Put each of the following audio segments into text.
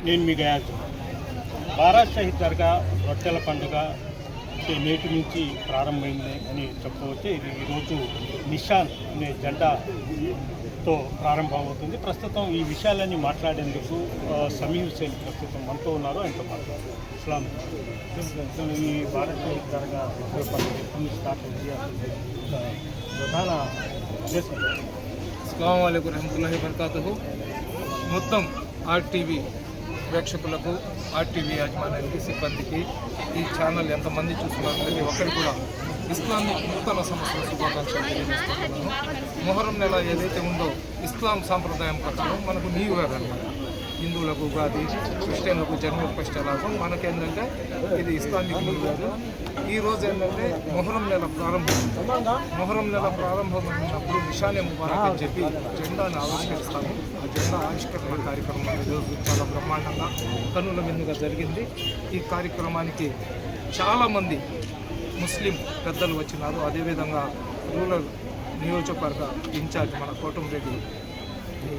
నేను మీ గయాజు. బారా షహీద్ దర్గా రొట్టెల పండుగ నేటి నుంచి ప్రారంభమైంది అని చెప్పవచ్చు. ఇది ఈరోజు నిషాన్ అనే జెండాతో ప్రారంభమవుతుంది. ప్రస్తుతం ఈ విషయాలన్నీ మాట్లాడేందుకు సమీర్ హుసేన్ ప్రస్తుతం మనతో ఉన్నారు. ఆయనతో మాట్లాడారు. ఇస్లాం ఈ బారా షహీద్ దర్గా రొట్టెల పండుగ ఎప్పుడు స్టార్ట్ అయింది, ప్రధాన ఉద్దేశం. అస్సలాము అలైకుం వరహ్మతుల్లాహి వబరకాతుహు. మొత్తం ఆర్టీవీ ప్రేక్షకులకు, ఆర్టీవీ యాజమాన్యానికి, సిబ్బందికి, ఈ ఛానల్ ఎంతమంది చూస్తున్నారు ప్రతి ఒక్కరు కూడా ఇస్లామిక్ నూతన సంవత్సర శుభాకాంక్షలు తెలియజేస్తున్నాను. మొహరం నెల ఏదైతే ఉందో ఇస్లాం సాంప్రదాయం ప్రకారం మనకు న్యూ ఇయర్ అన్నమాట. హిందువులకు ఉగాది, క్రిస్టియన్లకు జనవరి 1 ఎలాగో మనకేంటంటే ఇది ఇస్లామిక్ న్యూ ఇయర్. ఈరోజు ఏంటంటే మొహరం నెల ప్రారంభం. మొహరం నెల ప్రారంభమైనప్పుడు నిషానే ముబారక్ అని చెప్పి జెండాను ఆవిష్కరిస్తాము. ఆ జెండా ఆవిష్కరణ కార్యక్రమం ఈరోజు చాలా బ్రహ్మాండంగా కన్నుల విందుగా జరిగింది. ఈ కార్యక్రమానికి చాలామంది ముస్లిం పెద్దలు వచ్చినారు. అదేవిధంగా రూరల్ నియోజకవర్గ ఇన్ఛార్జ్ మన కోటంరెడ్డి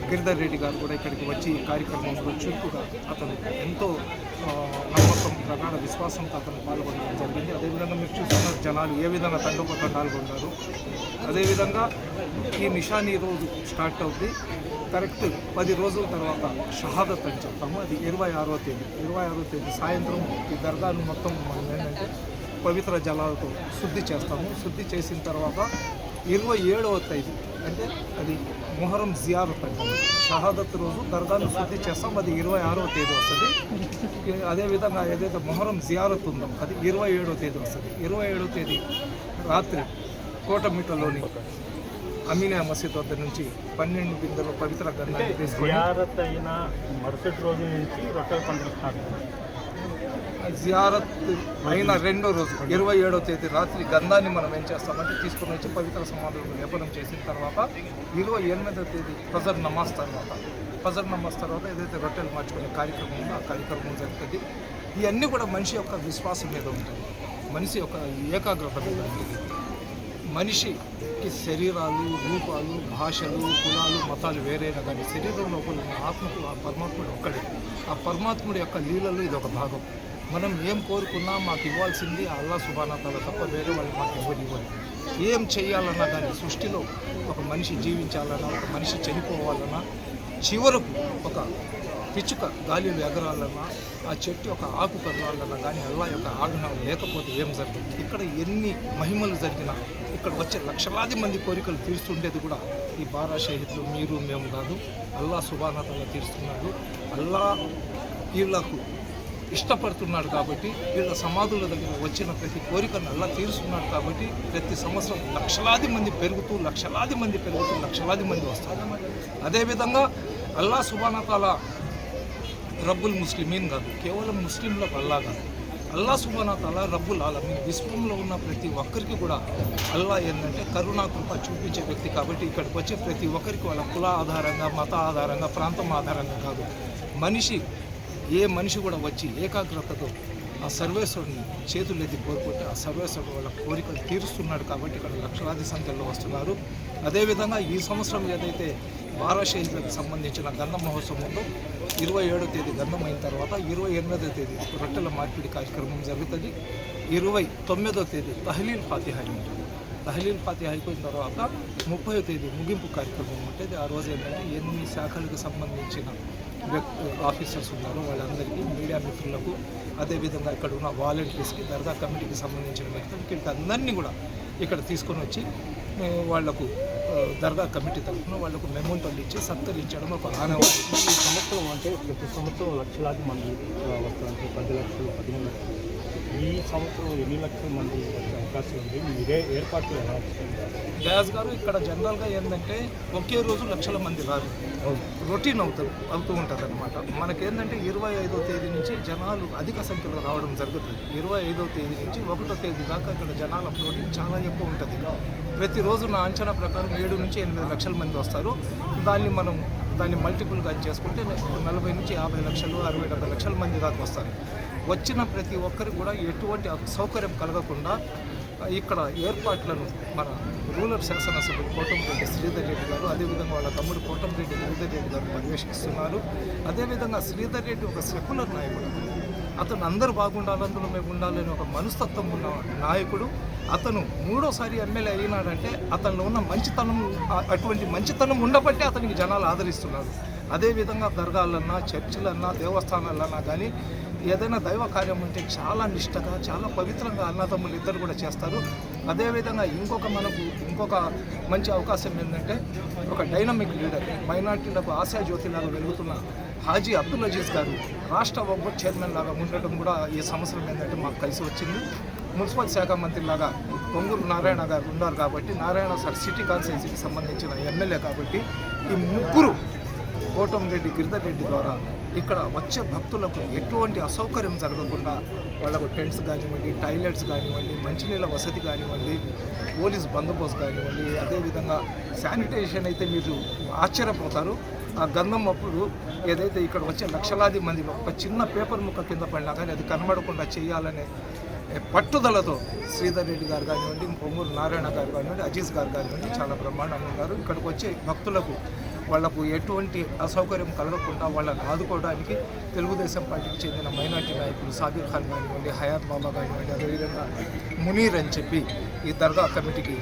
గిరిధర్ రెడ్డి గారు కూడా ఇక్కడికి వచ్చి ఈ కార్యక్రమంలో చురుకుగా అతను ఎంతో నమ్మకం, ప్రగాఢ విశ్వాసంతో అతను పాల్గొనడం జరిగింది. అదేవిధంగా మీరు చూస్తున్న జనాలు ఏ విధంగా తండోపతండాలు ఉన్నారు. అదేవిధంగా ఈ నిషాన్ ఈ రోజు స్టార్ట్ అవుతుంది. కరెక్ట్ 10 రోజుల తర్వాత షహాదత్ అని చెప్తాము. అది 26వ తేదీ సాయంత్రం ఈ దర్గాను మొత్తం మనం ఏంటంటే పవిత్ర జలాలతో శుద్ధి చేస్తాము. శుద్ధి చేసిన తర్వాత 27వ తేదీ అంటే అది మొహరం జియారత్ అంటాము. షహాదత్ రోజు దర్గాను శుద్ధి చేస్తాం. అది 26వ తేదీ వస్తుంది. అదేవిధంగా ఏదైతే మొహరం జియారత్ ఉందో అది 27వ తేదీ వస్తుంది. 27వ తేదీ రాత్రి కోటమిట్టలోని అమీనియా మసీద్ వద్ద నుంచి 12 బిందెలు పవిత్ర గంధాన్ని తీసుకొని జియారత్ అయిన మరుసటి రోజు నుంచి రొట్టెల పండుగ స్టార్ట్. జియారత్ అయిన 2వ రోజు 27వ తేదీ రాత్రి గంధాన్ని మనం ఏం చేస్తామంటే తీసుకుని వచ్చి పవిత్ర సమాధులను లేపనం చేసిన తర్వాత 28వ తేదీ ఫజర్ నమాజ్ తర్వాత ఏదైతే రొట్టెలు మార్చుకునే కార్యక్రమం ఉందో ఆ కార్యక్రమం జరుగుతుంది. ఇవన్నీ కూడా మనిషి యొక్క విశ్వాసం మీద ఉంటుంది, మనిషి యొక్క ఏకాగ్రత మీద ఉంటుంది. మనిషికి శరీరాలు, రూపాలు, భాషలు, కులాలు, మతాలు వేరైనా కానీ శరీరం లోపల ఉన్న ఆత్మకు ఆ పరమాత్ముడు ఒక్కడే. ఆ పరమాత్ముడి యొక్క లీలలో ఇది ఒక భాగం. మనం ఏం కోరుకున్నా మాకు ఇవ్వాల్సింది అల్లాహ్ సుబ్హానహు వ తఆలా తప్ప వేరే వాళ్ళు మాకు ఇవ్వనివ్వాలి. ఏం చేయాలన్నా కానీ సృష్టిలో ఒక మనిషి జీవించాలన్నా, ఒక మనిషి చనిపోవాలన్నా, చివరకు ఒక పిచ్చుక గాలిలో ఎగరాలన్నా, ఆ చెట్టు యొక్క ఆకు కదలాలన్నా కానీ అల్లాహ్ యొక్క ఆజ్ఞ లేకపోతే ఏం జరుగుతుంది. ఇక్కడ ఎన్ని మహిమలు జరిగినా ఇక్కడ వచ్చే లక్షలాది మంది కోరికలు తీరుస్తుండేది కూడా ఈ బారా షహీద్లు మీరు మేము కాదు, అల్లాహ్ సుబ్హానహు వ తఆలా తీరుస్తున్నాడు. అల్లాహ్ వీళ్ళకు ఇష్టపడుతున్నాడు కాబట్టి వీళ్ళ సమాధుల దగ్గర వచ్చిన ప్రతి కోరికను అల్లా తీరుస్తున్నాడు కాబట్టి ప్రతి సంవత్సరం లక్షలాది మంది పెరుగుతూ లక్షలాది మంది వస్తారు. అదేవిధంగా అల్లా సుబ్హానహు వ తఆలా రబ్బుల్ ముస్లిమీన్ కాదు, కేవలం ముస్లింలకు అల్లా కాదు, అల్లా సుబ్హానహు వ తఆలా రబ్బుల్ ఆలమీన్. విశ్వంలో ఉన్న ప్రతి ఒక్కరికి కూడా అల్లా ఏంటంటే కరుణా కృప చూపించే వ్యక్తి కాబట్టి ఇక్కడికి వచ్చే ప్రతి ఒక్కరికి వాళ్ళ కుల ఆధారంగా, మత ఆధారంగా, ప్రాంతం ఆధారంగా కాదు, ఏ మనిషి కూడా వచ్చి ఏకాగ్రతతో ఆ సర్వేశ్వరుని చేతులెత్తి కోరుకుంటే ఆ సర్వేశ్వరుడు వాళ్ళ కోరికలు తీరుస్తున్నాడు కాబట్టి ఇక్కడ లక్షలాది సంఖ్యలో వస్తున్నారు. అదేవిధంగా ఈ సంవత్సరం ఏదైతే బారా షహీద్లకు సంబంధించిన గంధం మహోత్సవం ఉందో 27వ తేదీ గంధం అయిన తర్వాత 28వ తేదీ రొట్టెల మార్పిడి కార్యక్రమం జరుగుతుంది. 29వ తేదీ తహ్లీల్ ఫాతిహా ఉంటుంది. తహ్లీల్ ఫాతిహా అయిపోయిన తర్వాత 30వ తేదీ ముగింపు కార్యక్రమం ఉంటుంది. ఆ రోజు ఏంటంటే ఎన్ని శాఖలకు సంబంధించిన ఆఫీసర్స్ ఉన్నారో వాళ్ళందరికీ, మీడియా మిత్రులకు, అదేవిధంగా ఇక్కడ ఉన్న వాలంటీర్స్కి, దర్గా కమిటీకి సంబంధించిన వ్యక్తులకి అందరినీ కూడా ఇక్కడ తీసుకొని వచ్చి వాళ్లకు దర్గా కమిటీ తరఫున వాళ్లకు మెమోంటోలు ఇచ్చి సత్కరించడం ఒక ఆనవాయితీ. ఈ సంవత్సరం అంటే ప్రతి సంవత్సరం లక్షలాది మంది వస్తారు, 10 లక్షలు, 13 లక్షలు. ఈ సంవత్సరం ఎన్ని లక్షల మంది వచ్చే అవకాశం ఉంది? మీరే ఏర్పాట్లు ఎలా చేస్తారు? గయాజ్ గారు, ఇక్కడ జనరల్గా ఏంటంటే ఒకే రోజు లక్షల మంది రారు, రొటీన్ అవుతూ ఉంటుంది అనమాట. మనకేంటంటే 25వ తేదీ నుంచి జనాలు అధిక సంఖ్యలో రావడం జరుగుతుంది. 25వ తేదీ నుంచి 1వ తేదీ దాకా ఇక్కడ జనాల ఫ్లోటింగ్ చాలా ఎక్కువ ఉంటుంది. ప్రతిరోజు నా అంచనా ప్రకారం 7 నుంచి 8 లక్షల మంది వస్తారు. దాన్ని మల్టిపుల్గా చేసుకుంటే 40 నుంచి 50 లక్షలు, 60-70 లక్షల మంది దాకా వస్తారు. వచ్చిన ప్రతి ఒక్కరికి కూడా ఎటువంటి సౌకర్యం కలగకుండా ఇక్కడ ఏర్పాట్లను మన రూరల్ శాసనసభ్యులు కోటంరెడ్డి శ్రీధర్ రెడ్డి గారు, అదేవిధంగా వాళ్ళ తమ్ముడు కోటంరెడ్డి గిరిధర్ రెడ్డి గారు పర్యవేక్షిస్తున్నారు. అదేవిధంగా శ్రీధర్ రెడ్డి ఒక సెక్యులర్ నాయకుడు, అతను అందరూ బాగుండాలి, అందులో మేము ఉండాలని ఒక మనస్తత్వం ఉన్న నాయకుడు. అతను మూడోసారి ఎమ్మెల్యే అయినాడంటే అతనిలో ఉన్న మంచితనం, అటువంటి మంచితనం ఉండబట్టే అతనికి జనాలు ఆదరిస్తున్నారు. అదేవిధంగా దర్గాలన్నా, చర్చిలన్నా, దేవస్థానాలన్నా కానీ ఏదైనా దైవ కార్యం ఉంటే చాలా నిష్టగా, చాలా పవిత్రంగా అన్నదమ్ములు ఇద్దరు కూడా చేస్తారు. అదేవిధంగా ఇంకొక మంచి అవకాశం ఏంటంటే ఒక డైనమిక్ లీడర్, మైనార్టీలకు ఆశాజ్యోతిలాగా వెలుగుతున్న హాజీ అబ్దుల్ అజీజ్ గారు రాష్ట్ర బోర్డు చైర్మన్ లాగా ఉండటం కూడా ఈ సంవత్సరం ఏంటంటే మాకు కలిసి వచ్చింది. మున్సిపల్ శాఖ మంత్రి లాగా పొంగూరు నారాయణ గారు ఉన్నారు కాబట్టి, నారాయణ సార్ సిటీ కాన్స్టిట్యున్సీకి సంబంధించిన ఎమ్మెల్యే కాబట్టి, ఈ ముగ్గురు కోటంరెడ్డి గిరిధర్ రెడ్డి ద్వారా ఇక్కడ వచ్చే భక్తులకు ఎటువంటి అసౌకర్యం జరగకుండా వాళ్ళకు టెంట్స్ కానివ్వండి, టాయిలెట్స్ కానివ్వండి, మంచినీళ్ళ వసతి కానివ్వండి, పోలీస్ బందోబస్తు కానివ్వండి, అదేవిధంగా శానిటైజేషన్ అయితే మీరు ఆశ్చర్యపోతారు. ఆ గంధం అప్పుడు ఏదైతే ఇక్కడ వచ్చే లక్షలాది మందిలో ఒక చిన్న పేపర్ ముక్క కింద పడినా కానీ అది కనబడకుండా చేయాలనే పట్టుదలతో శ్రీధర్ రెడ్డి గారు కానివ్వండి, పొంగూరు నారాయణ గారు కానివ్వండి, అజీజ్ గారు కానివ్వండి చాలా బ్రహ్మాండంగా ఉన్నారు. ఇక్కడికి వచ్చే భక్తులకు వాళ్లకు ఎటువంటి అసౌకర్యం కలగకుండా వాళ్ళని ఆదుకోవడానికి తెలుగుదేశం పార్టీకి చెందిన మైనార్టీ నాయకులు సాబీర్ ఖాన్ కానివ్వండి, హయాత్ బాబా కానివ్వండి, అదేవిధంగా మునీర్ అని చెప్పి ఈ దర్గా కమిటీకి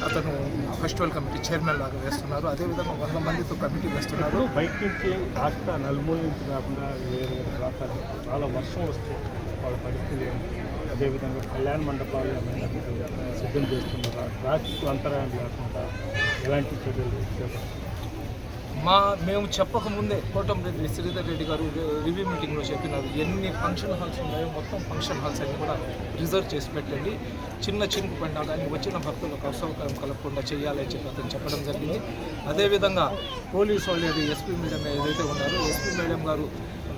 అతను ఫెస్టివల్ కమిటీ చైర్మన్ లాగా వేస్తున్నారు. అదేవిధంగా 100 మందితో కమిటీ వేస్తున్నారు. బయట నుంచి రాష్ట్ర నలుమూల నుంచి కాకుండా వేరే ప్రాంతాలు చాలా వర్షం వస్తే వాళ్ళ పరిస్థితి అదేవిధంగా కళ్యాణ మండపాలు ఏమైనా సిద్ధం చేస్తున్నారా, ట్రాఫిక్ అంతరాయం లేకుండా ఎలాంటి చర్యలు చేపట్టారు? మేము చెప్పకముందే కోటంరెడ్డి శ్రీధర్ రెడ్డి గారు రివ్యూ మీటింగ్లో చెప్పినారు, ఎన్ని ఫంక్షన్ హాల్స్ ఉన్నాయో మొత్తం ఫంక్షన్ హాల్స్ అన్ని కూడా రిజర్వ్ చేసి పెట్టండి, చిన్న చినుకు పడినా కానీ వచ్చిన భక్తులకు అసౌకర్యం కలగకుండా చేయాలని చెప్పి అతను చెప్పడం జరిగింది. అదేవిధంగా పోలీసు వాళ్ళు ఎస్పీ మేడం ఏదైతే ఉన్నారో ఎస్పీ మేడం గారు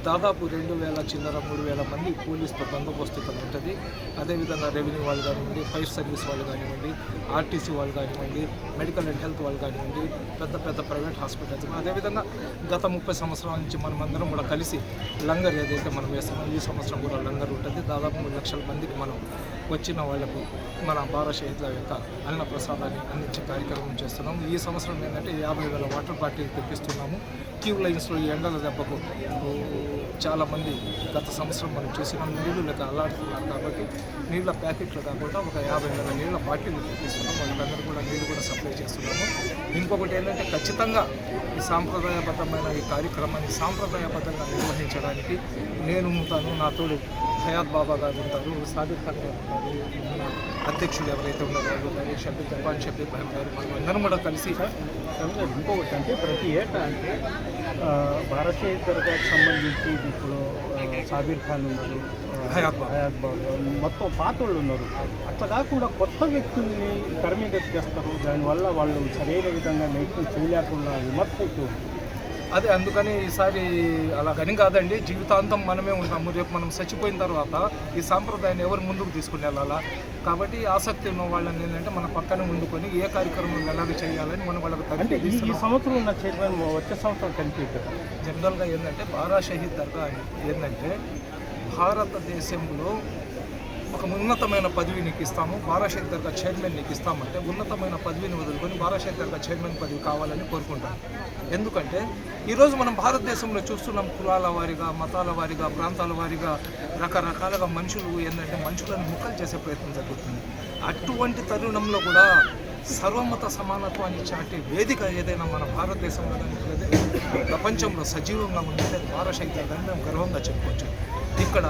దాదాపు 2000 చిల్లర 3000 మంది పోలీసుతో బందోబస్తు ఇక్కడ ఉంటుంది. అదేవిధంగా రెవెన్యూ వాళ్ళు కానివ్వండి, ఫైర్ సర్వీస్ వాళ్ళు కానివ్వండి, ఆర్టీసీ వాళ్ళు కానివ్వండి, మెడికల్ అండ్ హెల్త్ వాళ్ళు కానివ్వండి, పెద్ద ప్రైవేట్ హాస్పిటల్స్. అదేవిధంగా గత 30 సంవత్సరాల నుంచి మనమందరం కూడా కలిసి లంగర్ ఏదైతే మనం వేస్తున్నాం ఈ సంవత్సరం కూడా లంగర్ ఉంటుంది. దాదాపు 3 లక్షల మందికి మనం వచ్చిన వాళ్లకు మన భారత షహీద్ల యొక్క అన్న ప్రసాదాన్ని అందించే కార్యక్రమం చేస్తున్నాము. ఈ సంవత్సరం ఏంటంటే 50,000 వాటర్ బాటిల్ తెప్పిస్తున్నాము. క్యూ లైన్స్లో ఈ ఎండల దెబ్బకు చాలామంది గత సంవత్సరం మనం చూసిన నీళ్లు లేక అల్లాడుతున్నారు కాబట్టి నీళ్ళ ప్యాకెట్లు కాకుండా ఒక 50,000 నీళ్ళ బాటిల్ తెప్పిస్తున్నాము. వాళ్ళందరూ కూడా నీళ్ళు కూడా సప్లై చేస్తున్నాము. ఇంకొకటి ఏంటంటే ఖచ్చితంగా ఈ సాంప్రదాయబద్ధమైన ఈ కార్యక్రమాన్ని సాంప్రదాయబద్ధంగా నిర్వహించడానికి నేను ఉంటాను, నా తోడు హయాత్ బాబా గారు ఉంటారు, సాబీర్ ఖాన్ గారు ఉంటారు, మన అధ్యక్షులు ఎవరైతే ఉన్నారో వాళ్ళు ఉన్నారు, షబ్బీర్ జపాన్ షబ్బీర్ భాయ్ గారు, మనం అందరం కూడా కలిసి. ఇంకొకటి అంటే ప్రతి ఏటా అంటే భారత షహీద్ దర్గాకి సంబంధించి ఇప్పుడు సాబీర్ ఖాన్ ఉన్నారు, హయాత్ బాబా మొత్తం పాత వాళ్ళు ఉన్నారు. అట్లా కాకుండా కొత్త వ్యక్తుల్ని తెర మీద తెస్తారు, దానివల్ల వాళ్ళు సరైన విధంగా మెయింటైన్ చేయలేకుండా విమర్శిస్తూ. అదే అందుకని ఈసారి అలాగని కాదండి, జీవితాంతం మనమే ఉంటాము. రేపు మనం చచ్చిపోయిన తర్వాత ఈ సాంప్రదాయాన్ని ఎవరు ముందుకు తీసుకుని వెళ్ళాలా కాబట్టి ఆసక్తి ఉన్న వాళ్ళని ఏంటంటే మన పక్కన ఉండుకొని ఏ కార్యక్రమం ఎలాగ చేయాలని మనం వాళ్ళకి తగ్గి ఈ సంవత్సరం ఉన్న చైర్మన్ వచ్చే సంవత్సరం కనిపించారు. జనరల్గా ఏంటంటే బారా షహీద్ దర్గా ఏంటంటే భారతదేశంలో ఒక ఉన్నతమైన పదవి నీకు ఇస్తాము, బారా షహీద్ దర్గా చైర్మన్ నీకు ఇస్తామంటే ఉన్నతమైన పదవిని వదులుకొని బారా షహీద్ దర్గా చైర్మన్ పదవి కావాలని కోరుకుంటాం. ఎందుకంటే ఈరోజు మనం భారతదేశంలో చూస్తున్నాం, కులాల వారీగా, మతాల వారీగా, ప్రాంతాల వారీగా రకరకాలుగా మనుషులు ఏంటంటే మనుషులను ముక్కలు చేసే ప్రయత్నం జరుగుతుంది. అటువంటి తరుణంలో కూడా సర్వమత సమానత్వాన్ని చాటే వేదిక ఏదైనా మన భారతదేశంలో కానీ ప్రపంచంలో సజీవంగా ఉందంటే అది బారా షహీద్ దర్గాని మేము గర్వంగా చెప్పుకోవచ్చు. ఇక్కడ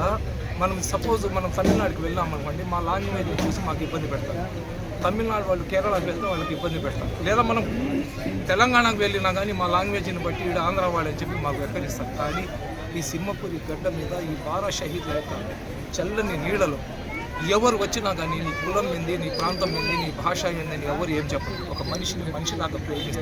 మనం సపోజ్ మనం తమిళనాడుకి వెళ్ళామనుకోండి, మా లాంగ్వేజ్ చూసి మాకు ఇబ్బంది పెడతారు. తమిళనాడు వాళ్ళు కేరళకి వెళ్తే వాళ్ళకి ఇబ్బంది పెడతారు. లేదా మనం తెలంగాణకు వెళ్ళినా కానీ మా లాంగ్వేజ్ని బట్టి ఇక్కడ ఆంధ్ర వాళ్ళని చెప్పి మాకు వెక్కరిస్తారు. కానీ ఈ సింహపురి గడ్డ మీద ఈ బారా షహీద్ల యొక్క చల్లని నీడలో ఎవరు వచ్చినా కానీ నీ కులం ఏంది, నీ ప్రాంతం ఏంది, నీ భాష ఏందని ఎవరు ఏం చెప్పరు. ఒక మనిషిని మనిషిలాగా ప్రేమిస్తారు.